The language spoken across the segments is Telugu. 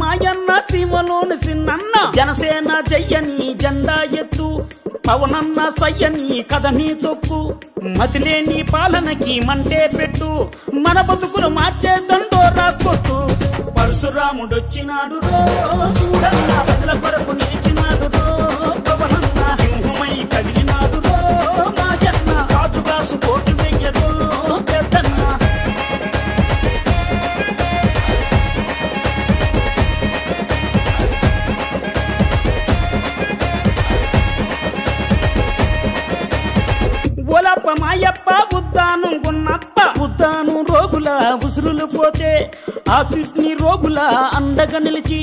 మాయన్న సీమలోని సిన్నన్న జనసేన జయ్యని జెండా ఎత్తు పవనన్న సయ్యని కథని తొక్కు మతిలేని పాలనకి మంటే పెట్టు మన బతుకులు మార్చే దండోరా కొట్టు పరశురాముడొచ్చినాడు రో చూడన్న ప్రజల కొరకు నిలిచినాడు రో పవనన్న సింహమై కదిలినాడు రో మాయన్న రాజుగాసు కోటి వెయ్యరో పెద్దన్న ఓలప్ప మాయప్ప ఉద్దానం గున్నప్ప ఉద్దానం రోగుల ఉసురులు పోతే ఆ కిడ్నీ రోగుల అండగా నిలిచి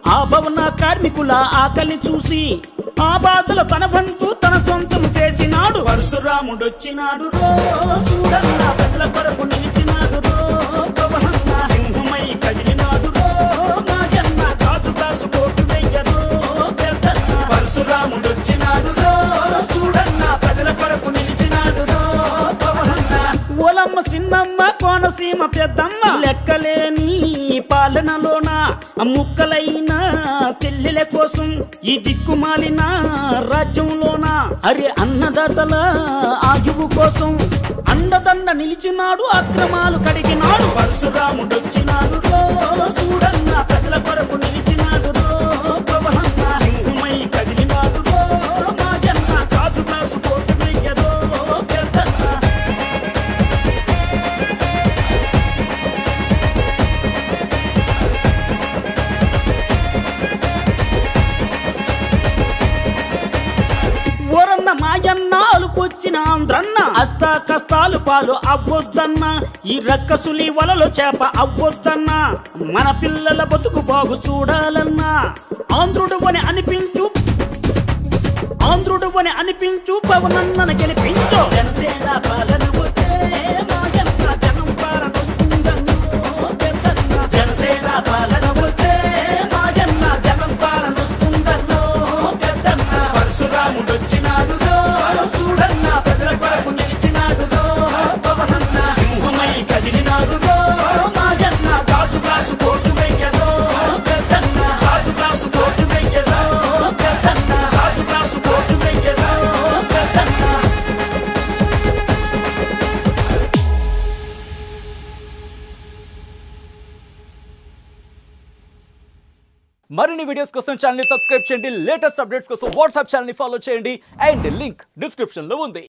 ఆ భవన కార్మికుల ఆకలి చూసి ఆ బాధలు తన బంధు తన సొంతం చేసినాడు పరశురాముడొచ్చినాడు రో చూడన్న ప్రజల కొరకు నిలిచినాడు రో పవనన్న సింహమై కదిలినాడు రో మాయన్న రాజుగాసు కోటి వెయ్యరో పెద్దన్న పరశురాముడొచ్చినాడు రో చూడన్న ప్రజల కొరకు నిలిచినాడు రో పవనన్న ఓలమ్మ సిన్నమ్మ కోనసీమ పెద్దమ్మ లెక్కలేని పాలనలోన ముక్కలైన చెల్లెల కోసం ఈ దిక్కుమాలిన రాజ్యంలోన అరే అన్నదాతల ఆయువు కోసం అండదండ నిలిచినాడు అక్రమాలు కడిగినాడు పరశురాముడొచ్చినాడు రో చూడన్న ప్రజల కొరకు నిలిచినాడు రో పవనన్న సింహమై కదిలినాడు రో మాయన్న రాజుగాసు కోటి వెయ్యరో పెద్దన్న ఓరన్న మాయన్న అలుపొచ్చిన ఆంధ్రన్న అష్ట కష్టాలు పాలు అవ్వొద్దన్న ఈ రక్కసులి వలలో చేప అవ్వొద్దన్న మన పిల్లల బతుకు బాగు చూడాలన్నా ఆంధ్రుడు అని అనిపించు పవనన్నను గెలిపించు జనసేన పాలన వస్తే మాయన్న జనం పాలన వస్తుందన్నో పెద్దన్న జనసేన పాలన వస్తే మాయన్న జనం పాలన వస్తుందన్నో పెద్దన్న పరశురాముడొచ్చినాడు రో చూడన్న ప్రజల కొరకు నిలిచినాడు రో పవనన్న సింహమై కదిలినాడు రో మాయన్న రాజుగాసు కోటి వెయ్యరో పెద్దన్న రాజుగాసు కోటి వెయ్యరో పెద్దన్న రాజుగాసు కోటి వెయ్యరో పెద్దన్న మరిన్ని వీడియోస్ కోసం ఛానల్ ని సబ్స్క్రైబ్ చేయండి లేటెస్ట్ అప్డేట్స్ కోసం వాట్సాప్ ఛానల్ ని ఫాలో చేయండి అండ్ లింక్ డిస్క్రిప్షన్ లో ఉంది